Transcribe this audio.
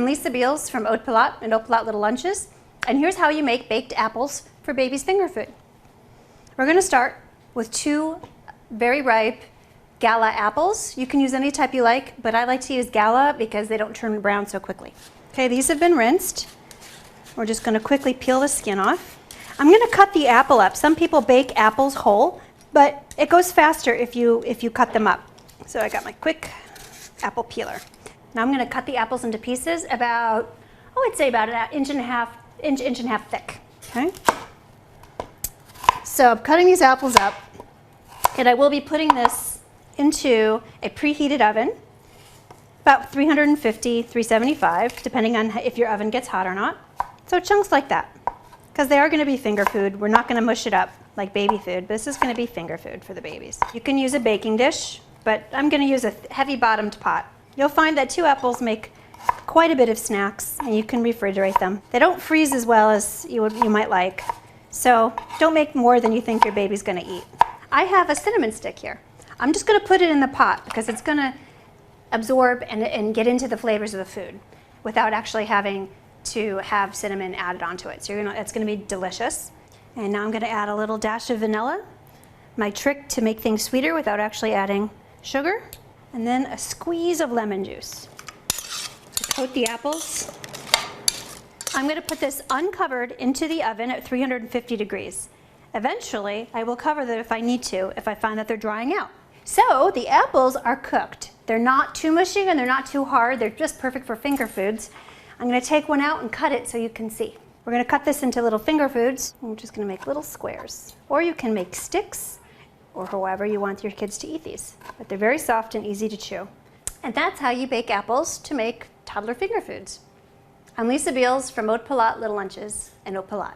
Lisa Beals from Haute Pilote and Haute Pilote Little Lunches, and here's how you make baked apples for baby's finger food. We're going to start with 2 very ripe Gala apples. You can use any type you like, but I like to use Gala because they don't turn brown so quickly. Okay, these have been rinsed. We're just going to quickly peel the skin off. I'm going to cut the apple up. Some people bake apples whole, but it goes faster if you cut them up. So I got my quick apple peeler. Now I'm going to cut the apples into pieces about, I'd say about an inch and a half thick. Okay. So I'm cutting these apples up, and I will be putting this into a preheated oven, about 350, 375, depending on if your oven gets hot or not. So chunks like that, because they are going to be finger food. We're not going to mush it up like baby food. This is going to be finger food for the babies. You can use a baking dish, but I'm going to use a heavy bottomed pot. You'll find that 2 apples make quite a bit of snacks, and you can refrigerate them. They don't freeze as well as you might like, so don't make more than you think your baby's going to eat. I have a cinnamon stick here. I'm just going to put it in the pot because it's going to absorb and get into the flavors of the food without actually having to have cinnamon added onto it. So it's going to be delicious. And now I'm going to add a little dash of vanilla, my trick to make things sweeter without actually adding sugar, and then a squeeze of lemon juice to coat the apples. I'm going to put this uncovered into the oven at 350 degrees. Eventually, I will cover them if I need to, if I find that they're drying out. So the apples are cooked. They're not too mushy and they're not too hard. They're just perfect for finger foods. I'm going to take one out and cut it so you can see. We're going to cut this into little finger foods. I'm just going to make little squares. Or you can make sticks, or however you want your kids to eat these. But they're very soft and easy to chew. And that's how you bake apples to make toddler finger foods. I'm Lisa Beals from Haute Pilote Little Lunches and Haute Pilote.